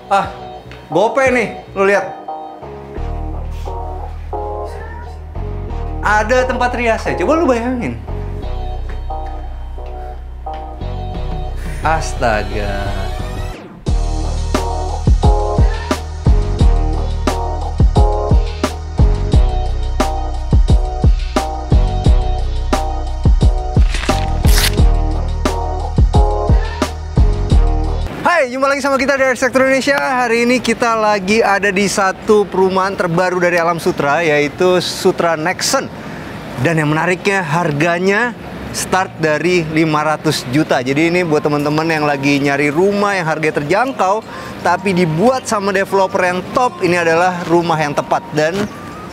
Ah, gope nih, lu lihat. Ada tempat riasnya, coba lu bayangin. Astaga. Hai, jumpa lagi sama kita dari Arsitektur Indonesia. Hari ini kita lagi ada di satu perumahan terbaru dari Alam Sutera, yaitu Sutra Nexen. Dan yang menariknya, harganya start dari 500 juta. Jadi ini buat teman-teman yang lagi nyari rumah yang harganya terjangkau, tapi dibuat sama developer yang top, ini adalah rumah yang tepat. Dan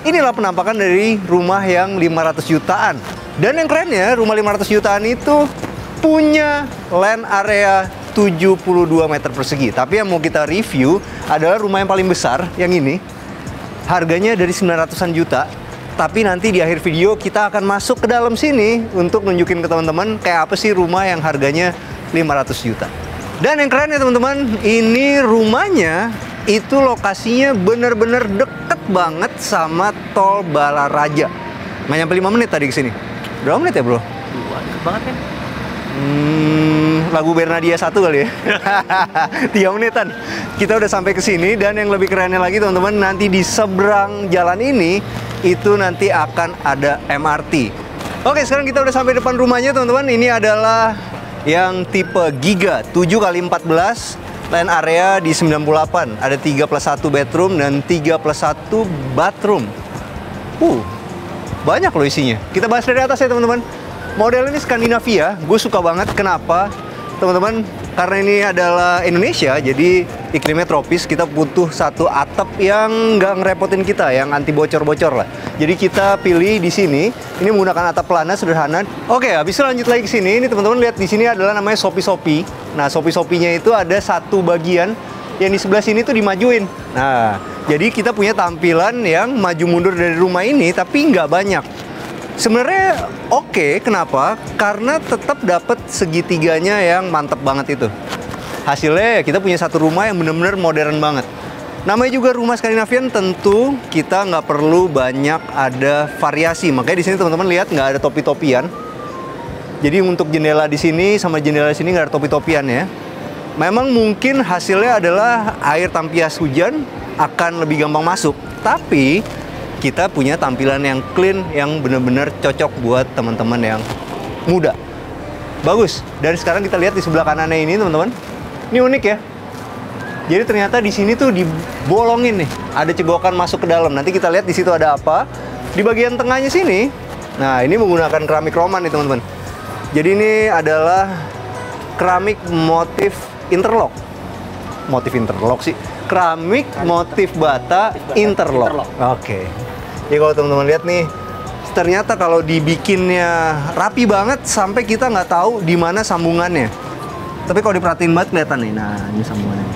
inilah penampakan dari rumah yang 500 jutaan. Dan yang kerennya, rumah 500 jutaan itu punya land area 72 meter persegi. Tapi yang mau kita review adalah rumah yang paling besar, yang ini. Harganya dari 900-an juta. Tapi nanti di akhir video kita akan masuk ke dalam sini untuk nunjukin ke teman-teman kayak apa sih rumah yang harganya 500 juta. Dan yang keren ya teman-teman, ini rumahnya itu lokasinya bener-bener deket banget sama Tol Balaraja. Nggak nyampe 5 menit tadi ke sini. Berapa menit ya bro? Deket banget kan? Lagu Bernadia 1 kali ya. 3 menitan. Kita udah sampai ke sini, dan yang lebih kerennya lagi teman-teman, nanti di seberang jalan ini itu nanti akan ada MRT. Oke, sekarang kita udah sampai depan rumahnya teman-teman. Ini adalah yang tipe Giga 7x14, land area di 98. Ada 3+1 bedroom dan 3+1 bathroom. Banyak loh isinya. Kita bahas dari atas ya teman-teman. Model ini Skandinavia, gue suka banget. Kenapa? Teman-teman, karena ini adalah Indonesia, jadi iklimnya tropis, kita butuh satu atap yang nggak ngerepotin kita, yang anti bocor-bocor lah. Jadi kita pilih di sini, ini menggunakan atap pelana sederhana. Oke, habis itu lanjut lagi ke sini. Ini teman-teman lihat di sini adalah namanya sopi-sopi. Nah, sopi-sopinya itu ada satu bagian yang di sebelah sini tuh dimajuin. Nah, jadi kita punya tampilan yang maju mundur dari rumah ini, tapi nggak banyak. Sebenarnya oke, kenapa? Karena tetap dapat segitiganya yang mantep banget itu. Hasilnya kita punya satu rumah yang bener-bener modern banget. Namanya juga rumah Skandinavian, tentu kita nggak perlu banyak ada variasi. Makanya di sini teman-teman lihat nggak ada topi-topian. Jadi untuk jendela di sini sama jendela di sini nggak ada topi-topian ya. Memang mungkin hasilnya adalah air tampias hujan akan lebih gampang masuk. Tapi kita punya tampilan yang clean, yang benar-benar cocok buat teman-teman yang muda. Bagus. Dan sekarang kita lihat di sebelah kanannya ini teman-teman. Ini unik ya. Jadi ternyata di sini tuh dibolongin nih. Ada cegokan masuk ke dalam. Nanti kita lihat di situ ada apa. Di bagian tengahnya sini, nah ini menggunakan keramik Roman nih teman-teman. Jadi ini adalah keramik motif interlock. Motif interlock sih. Keramik motif bata interlock. Oke. Jadi kalau teman-teman lihat nih, ternyata kalau dibikinnya rapi banget sampai kita nggak tahu di mana sambungannya. Tapi kalau diperhatiin banget kelihatan nih. Nah, ini sambungannya.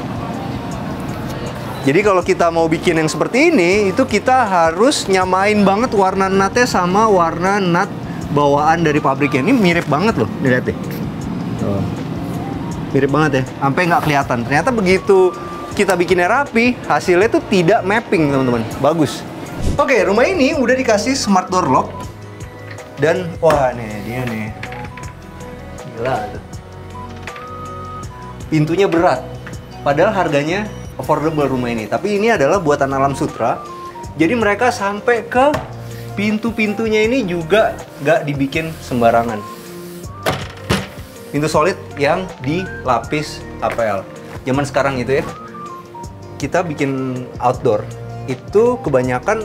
Jadi kalau kita mau bikin yang seperti ini, itu kita harus nyamain banget warna natnya sama warna nat bawaan dari pabriknya. Ini mirip banget loh, lihat deh. Tuh. Mirip banget ya, sampai nggak kelihatan. Ternyata begitu kita bikinnya rapi, hasilnya tuh tidak mapping teman-teman. Bagus. Oke, rumah ini udah dikasih smart door lock. Dan wah nih dia nih, gila tuh. Pintunya berat, padahal harganya affordable rumah ini. Tapi ini adalah buatan Alam Sutera. Jadi mereka sampai ke pintu-pintunya ini juga nggak dibikin sembarangan. Pintu solid yang dilapis HPL. Zaman sekarang itu ya, kita bikin outdoor itu kebanyakan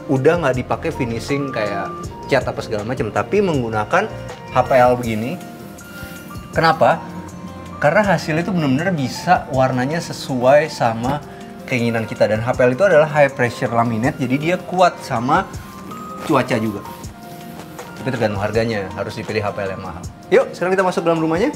udah nggak dipakai finishing kayak cat apa segala macam, tapi menggunakan HPL begini. Kenapa? Karena hasil itu benar-benar bisa warnanya sesuai sama keinginan kita. Dan HPL itu adalah high pressure laminate, jadi dia kuat sama cuaca juga. Tapi tergantung harganya, harus dipilih HPL yang mahal. Yuk, sekarang kita masuk dalam rumahnya.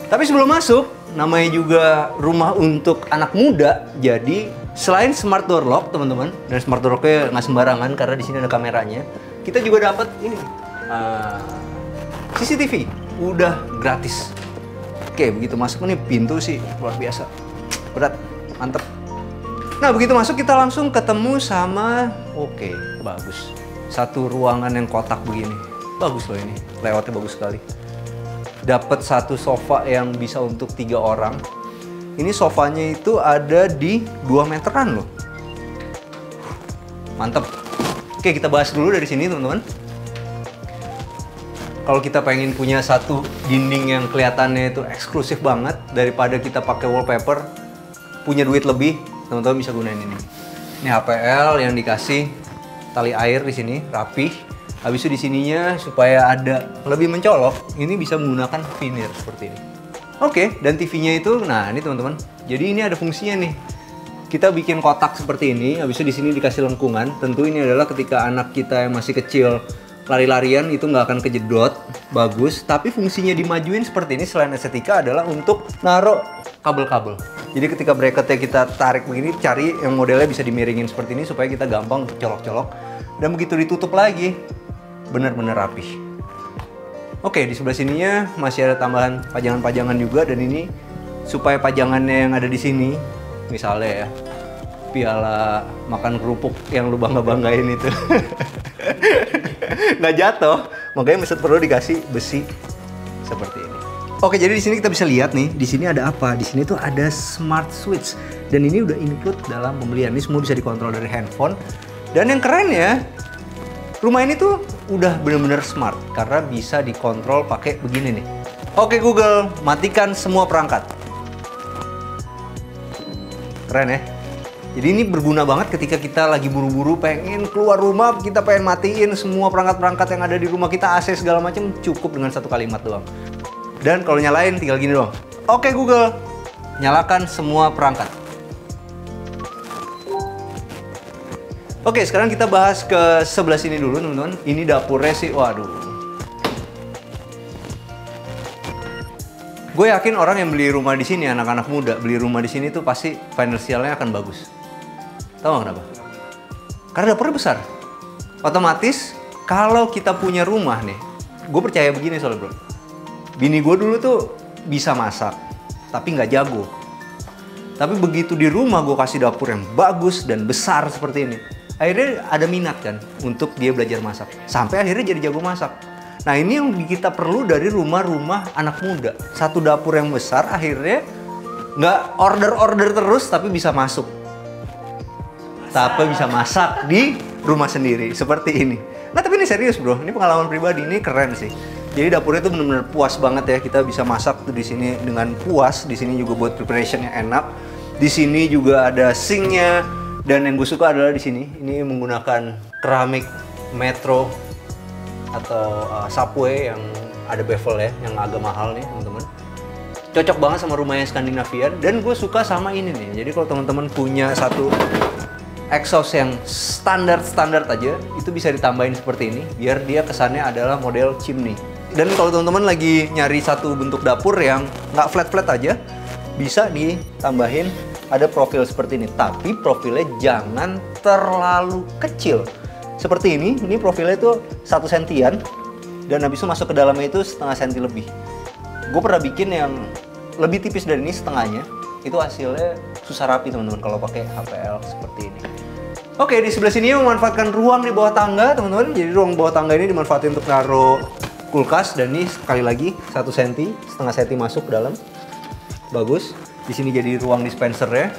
Tapi sebelum masuk, namanya juga rumah untuk anak muda, jadi Selain smart door lock, teman-teman, dan smart door locknya nggak sembarangan karena di sini ada kameranya. Kita juga dapat ini CCTV, udah gratis. Oke, begitu masuk nih pintu sih luar biasa, berat, mantep. Nah, begitu masuk kita langsung ketemu sama, oke, bagus. Satu ruangan yang kotak begini, bagus loh ini, layoutnya bagus sekali. Dapat satu sofa yang bisa untuk 3 orang. Ini sofanya itu ada di 2 meteran loh. Mantep. Oke, kita bahas dulu dari sini, teman-teman. Kalau kita pengen punya satu dinding yang kelihatannya itu eksklusif banget daripada kita pakai wallpaper, punya duit lebih, teman-teman bisa gunain ini. Ini HPL yang dikasih tali air di sini, rapih. Habis itu di sininya supaya ada lebih mencolok, ini bisa menggunakan veneer seperti ini. Oke, dan TV-nya itu, nah ini teman-teman. Jadi ini ada fungsinya nih. Kita bikin kotak seperti ini, habis itu di sini dikasih lengkungan. Tentu ini adalah ketika anak kita yang masih kecil lari-larian itu nggak akan kejedot, bagus. Tapi fungsinya dimajuin seperti ini selain estetika adalah untuk naruh kabel-kabel. Jadi ketika bracketnya kita tarik begini, cari yang modelnya bisa dimiringin seperti ini supaya kita gampang untuk colok-colok. Dan begitu ditutup lagi, benar-benar rapih. Oke, di sebelah sininya masih ada tambahan pajangan-pajangan juga, dan ini supaya pajangannya yang ada di sini, misalnya ya, piala makan kerupuk yang lu bangga-banggain itu nggak jatuh, makanya perlu dikasih besi seperti ini. Oke, jadi di sini kita bisa lihat nih, di sini ada apa? Di sini tuh ada smart switch, dan ini udah include dalam pembelian. Ini semua bisa dikontrol dari handphone, dan yang keren ya, rumah ini tuh udah bener-bener smart karena bisa dikontrol pakai begini nih. Oke Google, matikan semua perangkat. Keren ya? Jadi ini berguna banget ketika kita lagi buru-buru pengen keluar rumah, kita pengen matiin semua perangkat-perangkat yang ada di rumah kita, AC segala macam, cukup dengan satu kalimat doang. Dan kalau nyalain tinggal gini doang. Oke Google, nyalakan semua perangkat. Oke, sekarang kita bahas ke sebelah sini dulu, teman-teman. Ini dapurnya sih, waduh. Gue yakin orang yang beli rumah di sini, anak-anak muda beli rumah di sini tuh pasti finansialnya akan bagus. Tahu nggak kenapa? Karena dapurnya besar. Otomatis kalau kita punya rumah nih, gue percaya begini soalnya bro. Bini gue dulu tuh bisa masak, tapi nggak jago. Tapi begitu di rumah gue kasih dapur yang bagus dan besar seperti ini, akhirnya ada minat kan untuk dia belajar masak. Sampai akhirnya jadi jago masak. Nah ini yang kita perlu dari rumah-rumah anak muda. Satu dapur yang besar akhirnya nggak order-order terus tapi bisa masuk. Tapi bisa masak di rumah sendiri seperti ini. Nah tapi ini serius bro, ini pengalaman pribadi, ini keren sih. Jadi dapurnya itu benar-benar puas banget ya, kita bisa masak tuh di sini dengan puas. Di sini juga buat preparationnya enak. Di sini juga ada sinknya. Dan yang gue suka adalah di sini, ini menggunakan keramik Metro atau Subway yang ada bevel ya, yang agak mahal nih teman-teman. Cocok banget sama rumah yang Skandinavian. Dan gue suka sama ini nih, jadi kalau teman-teman punya satu exhaust yang standar aja, itu bisa ditambahin seperti ini, biar dia kesannya adalah model chimney. Dan kalau teman-teman lagi nyari satu bentuk dapur yang nggak flat-flat aja, bisa ditambahin ada profil seperti ini, tapi profilnya jangan terlalu kecil. Seperti ini profilnya itu 1 sentian, dan habis itu masuk ke dalamnya itu setengah senti lebih. Gue pernah bikin yang lebih tipis dari ini setengahnya, itu hasilnya susah rapi teman-teman kalau pakai HPL seperti ini. Oke, di sebelah sini memanfaatkan ruang di bawah tangga teman-teman. Jadi ruang bawah tangga ini dimanfaatkan untuk naruh kulkas, dan ini sekali lagi 1 senti, setengah senti masuk ke dalam. Bagus. Di sini jadi ruang dispenser ya.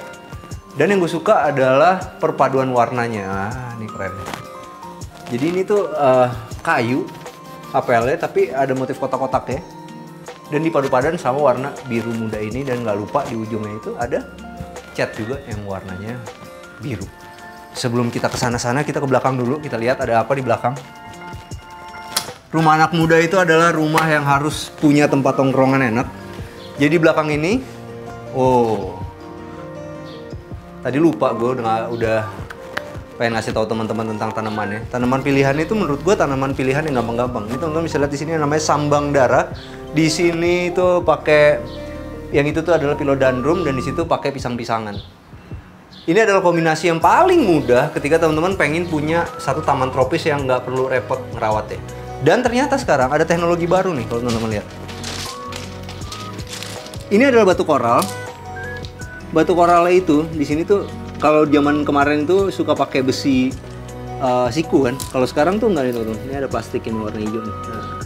Dan yang gue suka adalah perpaduan warnanya. Ini keren. Jadi ini tuh kayu HPL-nya, tapi ada motif kotak-kotak ya. Dan dipadu-padan sama warna biru muda ini, dan nggak lupa di ujungnya itu ada cat juga yang warnanya biru. Sebelum kita ke sana-sana, kita ke belakang dulu, kita lihat ada apa di belakang. Rumah anak muda itu adalah rumah yang harus punya tempat tongkrongan enak. Jadi belakang ini, tadi lupa gue udah pengen ngasih tahu teman-teman tentang tanamannya. Tanaman pilihan itu menurut gue tanaman pilihan yang gampang-gampang. Ini teman-teman bisa lihat di sini namanya sambang dara. Di sini itu pakai yang itu tuh adalah philodendron, dan di situ pakai pisang-pisangan. Ini adalah kombinasi yang paling mudah ketika teman-teman pengen punya satu taman tropis yang nggak perlu repot ngerawatnya. Dan ternyata sekarang ada teknologi baru nih kalau teman-teman lihat. Ini adalah batu koral. Batu koralnya itu di sini tuh kalau zaman kemarin itu suka pakai besi siku kan. Kalau sekarang tuh nggak itu tuh. Ini ada plastik yang warna hijau nih. Nah.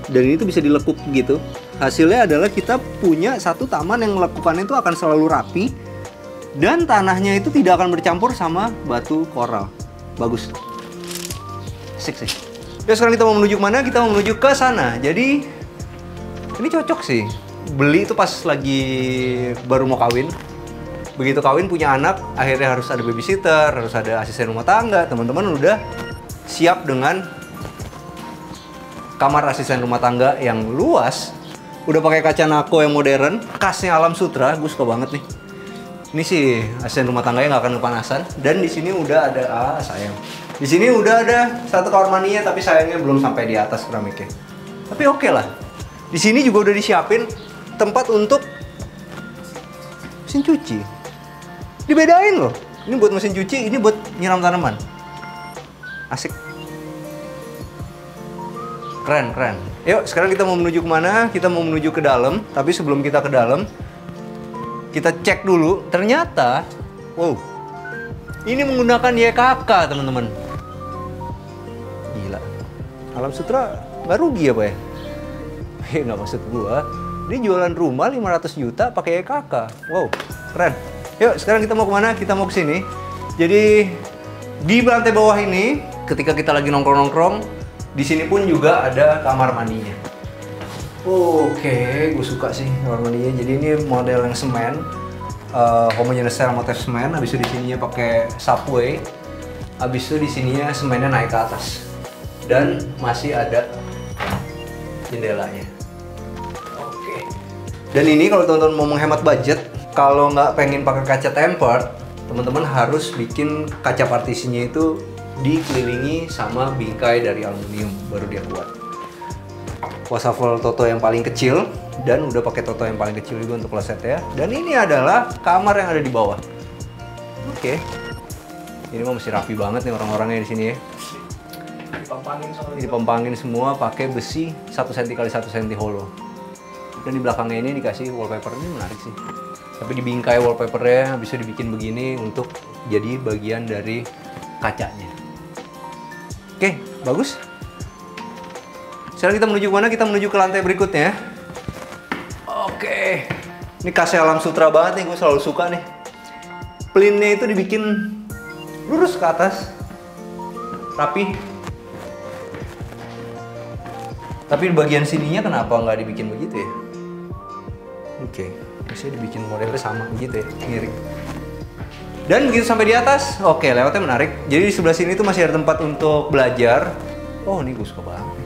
Dan ini tuh bisa dilekuk gitu. Hasilnya adalah kita punya satu taman yang lekukannya itu akan selalu rapi. Dan tanahnya itu tidak akan bercampur sama batu koral. Bagus. Sik sih. Ya sekarang kita mau menuju kemana? Kita mau menuju ke sana. Jadi ini cocok sih. Beli itu pas lagi baru mau kawin. Begitu kawin punya anak, akhirnya harus ada babysitter, harus ada asisten rumah tangga. Teman-teman udah siap dengan kamar asisten rumah tangga yang luas. Udah pakai kaca nako yang modern, khasnya Alam Sutra. Gue suka banget nih. Ini sih asisten rumah tangganya nggak akan kepanasan. Dan di sini udah ada sayang. Di sini udah ada satu kamar mandinya, tapi sayangnya belum sampai di atas keramiknya. Tapi oke lah. Di sini juga udah disiapin tempat untuk mesin cuci. Dibedain loh. Ini buat mesin cuci, ini buat nyiram tanaman. Asik. Keren, keren. Yuk, sekarang kita mau menuju kemana? Kita mau menuju ke dalam. Tapi sebelum kita ke dalam, kita cek dulu. Ternyata, wow, ini menggunakan YKK, teman-teman. Gila. Alam Sutra nggak rugi apa ya? Nggak maksud gua. Dia jualan rumah 500 juta pakai YKK. Wow, keren. Yuk, sekarang kita mau kemana? Kita mau ke sini. Jadi, di lantai bawah ini, ketika kita lagi nongkrong-nongkrong, di sini pun juga ada kamar mandinya. Oke, gue suka sih kamar mandinya. Jadi ini model yang semen, homogeneous style motif semen. Habis itu di sininya pakai subway. Habis itu di sininya semennya naik ke atas. Dan masih ada jendelanya. Oke. Dan ini kalau teman-teman mau menghemat budget, kalau nggak pengen pakai kaca tempered, teman-teman harus bikin kaca partisinya itu dikelilingi sama bingkai dari aluminium, baru dia kuat. Wastafel Toto yang paling kecil, dan udah pakai Toto yang paling kecil juga untuk klosetnya. Dan ini adalah kamar yang ada di bawah. Oke. Ini mah masih rapi banget nih orang-orangnya di sini ya. Dipempangin semua pakai besi 1 cm x 1 cm hollow. Dan di belakangnya ini dikasih wallpaper, ini menarik sih. Tapi dibingkai wallpapernya bisa dibikin begini untuk jadi bagian dari kacanya. Oke, bagus. Sekarang kita menuju mana? Kita menuju ke lantai berikutnya. Oke. Ini khasnya Alam Sutra banget nih, gue selalu suka nih. Plinnya itu dibikin lurus ke atas. Rapi. Tapi di bagian sininya kenapa nggak dibikin begitu ya? Oke. Biasanya dibikin modelnya sama begitu ya, miring. Dan begitu sampai di atas, oke, lewatnya menarik. Jadi di sebelah sini tuh masih ada tempat untuk belajar. Oh, ini gue suka banget.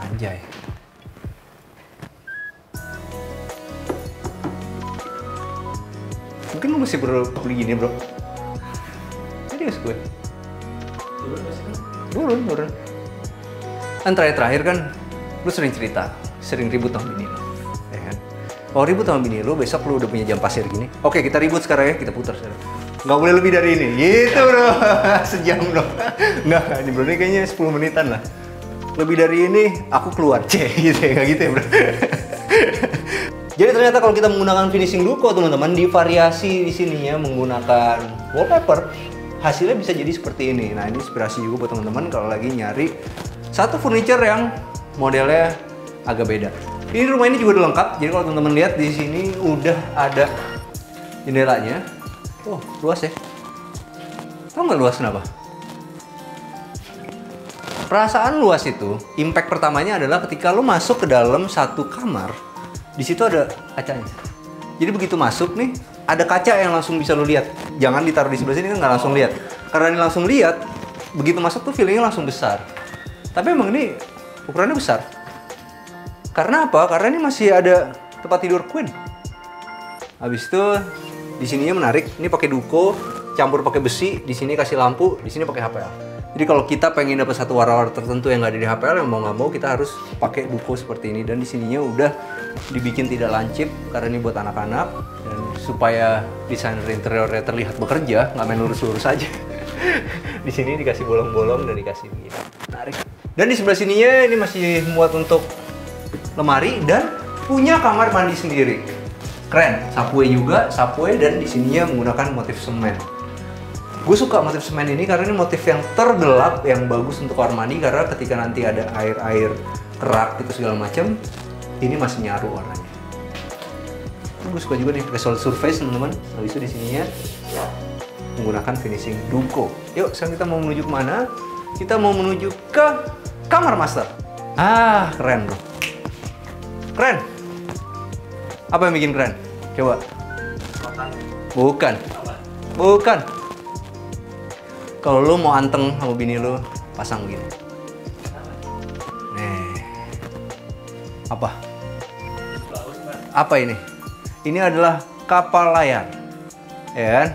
Anjay. Mungkin lu mesti beli gini, bro. Serius gue. Turun. Kan terakhir kan, lu sering cerita, sering ribut sama bini lu. Ya kan? Kalau ribut sama bini lu, besok lu udah punya jam pasir gini. Oke, kita ribut sekarang ya, kita putar sekarang. Nggak boleh lebih dari ini, gitu bro. Sejam bro. Nggak, ini bro, ini kayaknya 10 menitan lah. Lebih dari ini, aku keluar. Gitu ya, nggak gitu ya bro. Jadi ternyata kalau kita menggunakan finishing duko teman-teman, di variasi di sininya menggunakan wallpaper, hasilnya bisa jadi seperti ini. Nah, ini inspirasi juga buat teman-teman kalau lagi nyari satu furniture yang modelnya agak beda. Ini rumah ini juga udah lengkap. Jadi kalau teman-teman lihat di sini udah ada jendelanya. Oh, luas ya. Tahu nggak luas kenapa? Perasaan luas itu, impact pertamanya adalah ketika lo masuk ke dalam satu kamar, di situ ada kacanya. Jadi begitu masuk nih, ada kaca yang langsung bisa lo lihat. Jangan ditaruh di sebelah sini kan nggak langsung lihat. Karena ini langsung lihat, begitu masuk tuh feelingnya langsung besar. Tapi emang ini ukurannya besar. Karena apa? Karena ini masih ada tempat tidur queen. Habis itu di sininya menarik. Ini pakai duko, campur pakai besi. Di sini kasih lampu, di sini pakai HPL. Jadi kalau kita pengen dapat satu warna-warna tertentu yang nggak ada di HPL, yang mau nggak mau kita harus pakai duko seperti ini. Dan di sininya udah dibikin tidak lancip karena ini buat anak-anak dan supaya desainer interiornya terlihat bekerja, nggak main lurus-lurus aja. Di sini dikasih bolong-bolong dan dikasih begini. Menarik. Dan di sebelah sininya ini masih muat untuk lemari dan punya kamar mandi sendiri. Keren. Subway juga, subway, dan di sininya menggunakan motif semen. Gue suka motif semen ini karena ini motif yang tergelap, yang bagus untuk kamar mandi, karena ketika nanti ada air-air kerak itu segala macam, ini masih nyaru warnanya. Gue suka juga nih pakai solid surface teman-teman. Habis itu di sininya menggunakan finishing Duco. Yuk, sekarang kita mau menuju kemana? Kita mau menuju ke kamar master. Ah, keren bro. Keren. Apa yang bikin keren? Coba. Bukan. Bukan. Kalau lu mau anteng sama bini lu, pasang begini. Nih. Apa? Apa ini? Ini adalah kapal layar. Ya kan?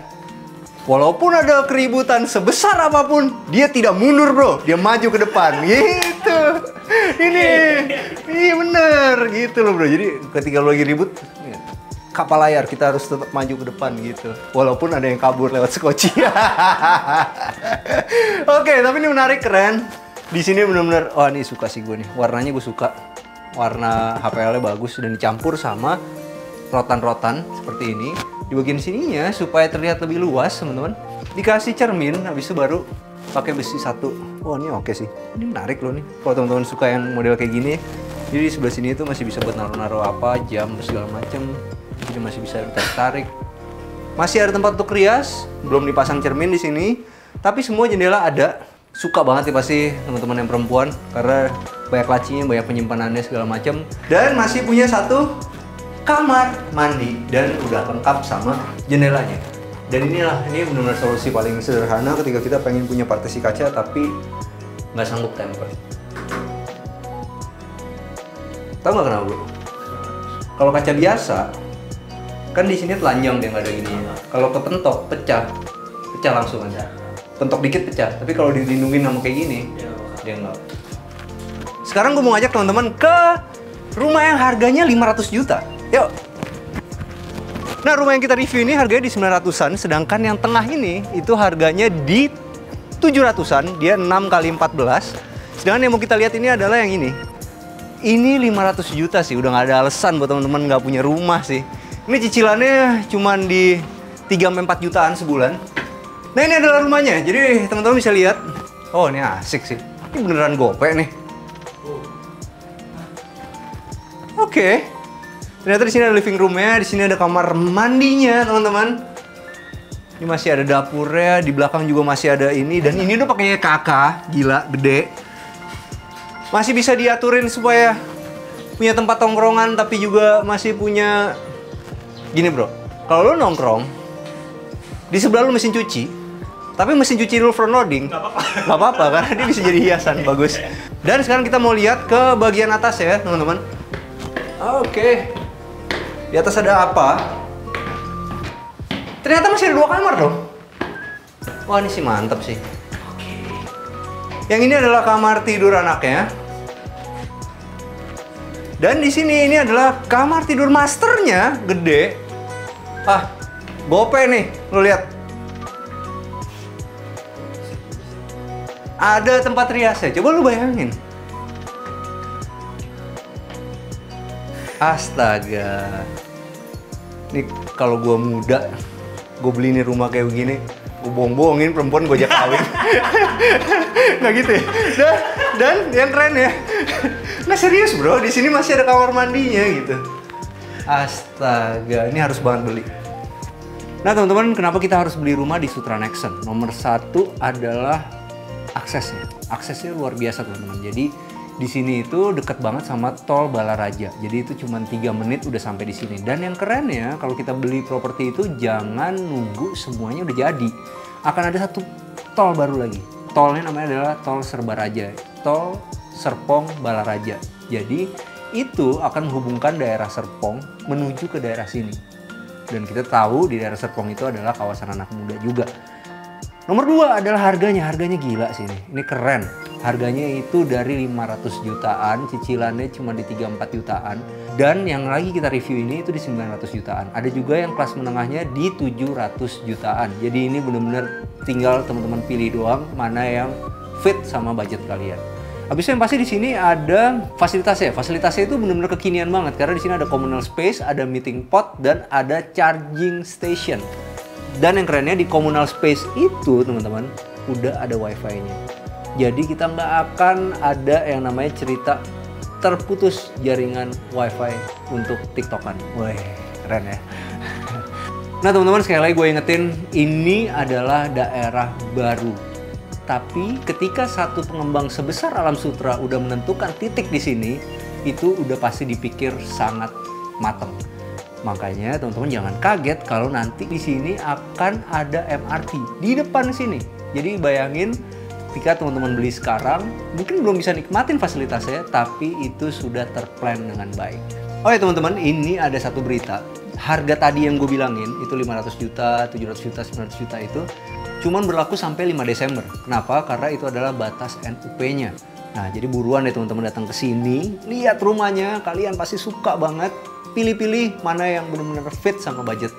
Walaupun ada keributan sebesar apapun, dia tidak mundur bro, dia maju ke depan, gitu. Ini bener, gitu loh bro. Jadi ketika lo lagi ribut, kapal layar kita harus tetap maju ke depan gitu. Walaupun ada yang kabur lewat skoci. Oke, tapi ini menarik, keren. Di sini bener-bener, wah ini suka sih gue nih. Warnanya gue suka, warna HPL-nya bagus dan dicampur sama rotan-rotan seperti ini. Di bagian sininya supaya terlihat lebih luas teman-teman, dikasih cermin, habis itu baru pakai besi satu. Oh ini oke sih, ini menarik loh nih kalau teman-teman suka yang model kayak gini. Jadi di sebelah sini itu masih bisa buat naruh-naruh apa, jam segala macem. Jadi masih bisa ditarik. Masih ada tempat untuk rias, belum dipasang cermin di sini, tapi semua jendela ada. Suka banget nih pasti teman-teman yang perempuan karena banyak lacinya, banyak penyimpanannya segala macam. Dan masih punya satu kamar mandi dan udah lengkap sama jendelanya. Dan inilah, ini benar-benar solusi paling sederhana ketika kita pengen punya partisi kaca tapi nggak sanggup temper. Tahu nggak kenapa bro? Kalau kaca biasa kan di sini telanjang, dia nggak ada ini. Kalau kepentok pecah langsung aja. Pentok dikit pecah. Tapi kalau dilindungin sama kayak gini, dia nggak. Sekarang gue mau ngajak teman-teman ke rumah yang harganya 500 juta. Yuk. Nah, rumah yang kita review ini harganya di 900-an, sedangkan yang tengah ini itu harganya di 700-an, dia 6x14. Sedangkan yang mau kita lihat ini adalah yang ini. Ini 500 juta sih, udah nggak ada alasan buat teman-teman nggak punya rumah sih. Ini cicilannya cuma di 3-4 jutaan sebulan. Nah, ini adalah rumahnya, jadi teman-teman bisa lihat. Oh, ini asik sih. Ini beneran gope nih. Oke. Ternyata di sini ada living room-nya, di sini ada kamar mandinya, teman-teman. Ini masih ada dapurnya, di belakang juga masih ada ini, dan ini udah pakainya kakak, gila, gede. Masih bisa diaturin supaya punya tempat tongkrongan, tapi juga masih punya gini bro. Kalau lo nongkrong, di sebelah lo mesin cuci, tapi mesin cuci lo front loading, nggak apa-apa, karena dia bisa jadi hiasan, bagus. Dan sekarang kita mau lihat ke bagian atas ya, teman-teman. Oke. Di atas ada apa? Ternyata masih ada 2 kamar dong. Wah, ini sih mantap sih. Yang ini adalah kamar tidur anaknya. Dan di sini ini adalah kamar tidur masternya, gede. Ah, gope nih, lo lihat. Ada tempat riasnya. Coba lu bayangin. Astaga. Ini kalau gue muda, gue beli nih rumah kayak begini, gue bohong-bohongin perempuan gue ajak kawin. Nggak gitu ya? Dan yang keren ya, nggak serius bro, di sini masih ada kamar mandinya gitu. Astaga, ini harus banget beli. Nah teman-teman, kenapa kita harus beli rumah di Sutra Nexen? Nomor 1 adalah aksesnya. Aksesnya luar biasa teman-teman. Jadi di sini itu dekat banget sama tol Balaraja. Jadi itu cuma 3 menit udah sampai di sini. Dan yang kerennya kalau kita beli properti itu jangan nunggu semuanya udah jadi. Akan ada satu tol baru lagi. Tolnya namanya adalah Tol Serbaraja. Tol Serpong Balaraja. Jadi itu akan menghubungkan daerah Serpong menuju ke daerah sini. Dan kita tahu di daerah Serpong itu adalah kawasan anak muda juga. Nomor 2 adalah harganya. Harganya gila sih ini. Ini keren. Harganya itu dari 500 jutaan, cicilannya cuma di 3-4 jutaan. Dan yang lagi kita review ini itu di 900 jutaan. Ada juga yang kelas menengahnya di 700 jutaan. Jadi ini bener-bener tinggal teman-teman pilih doang mana yang fit sama budget kalian. Habis itu yang pasti di sini ada fasilitasnya. Fasilitasnya itu bener-bener kekinian banget karena di sini ada communal space, ada meeting pot, dan ada charging station. Dan yang kerennya di communal space itu teman-teman udah ada wifi-nya. Jadi kita nggak akan ada yang namanya cerita terputus jaringan wifi untuk TikTokan. Wih, keren ya. Nah teman-teman, sekali lagi gue ingetin, ini adalah daerah baru. Tapi ketika satu pengembang sebesar Alam Sutera udah menentukan titik di sini, itu udah pasti dipikir sangat matang. Makanya teman-teman jangan kaget kalau nanti di sini akan ada MRT di depan sini. Jadi bayangin, ketika teman-teman beli sekarang, mungkin belum bisa nikmatin fasilitasnya, tapi itu sudah terplan dengan baik. Oh ya teman-teman, ini ada satu berita. Harga tadi yang gue bilangin, itu 500 juta, 700 juta, 900 juta itu, cuman berlaku sampai 5 Desember. Kenapa? Karena itu adalah batas NUP-nya. Nah, jadi buruan deh teman-teman datang ke sini, lihat rumahnya, kalian pasti suka banget. Pilih-pilih mana yang benar-benar fit sama budget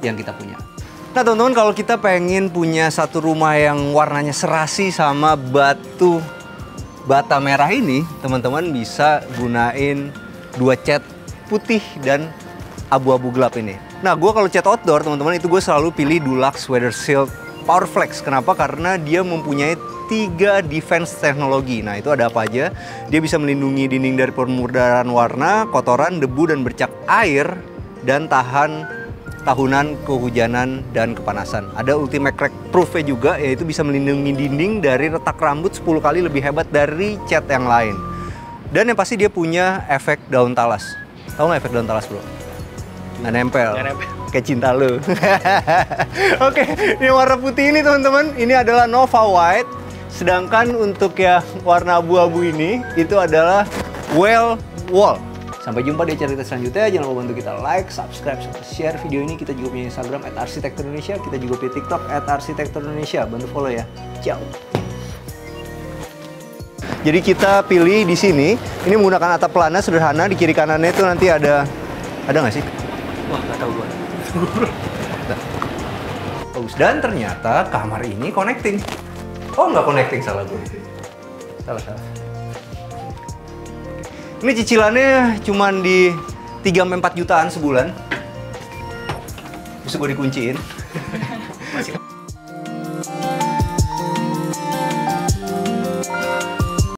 yang kita punya. Nah teman-teman, kalau kita pengen punya satu rumah yang warnanya serasi sama batu bata merah ini, teman-teman bisa gunain dua cat putih dan abu-abu gelap ini. Nah, gue kalau cat outdoor, teman-teman, itu gue selalu pilih Dulux Weather Shield Power Flex. Kenapa? Karena dia mempunyai 3 defense teknologi. Nah, itu ada apa aja? Dia bisa melindungi dinding dari permudaran warna, kotoran, debu, dan bercak air, dan tahunan kehujanan dan kepanasan. Ada ultimate crack proof-nya juga, yaitu bisa melindungi dinding dari retak rambut 10 kali lebih hebat dari cat yang lain. Dan yang pasti dia punya efek daun talas. Tahu nggak efek daun talas, bro? Nggak nempel. Kayak cinta lu. Oke, ini warna putih ini teman-teman, ini adalah Nova White. Sedangkan untuk yang warna abu-abu ini, itu adalah Well Wall. Sampai jumpa di cerita selanjutnya. Jangan lupa bantu kita like, subscribe, share video ini. Kita juga punya Instagram @arsitekturindonesia. Kita juga punya TikTok @arsitekturindonesia. Bantu follow ya. Ciao. Jadi kita pilih di sini. Ini menggunakan atap pelana sederhana. Di kiri kanannya itu nanti ada nggak sih? Wah, nggak tahu gua. Bagus. Dan ternyata kamar ini connecting. Oh, nggak connecting, salah gue. Salah. Ini cicilannya cuman di 3-4 jutaan sebulan. Bisa gue dikunciin.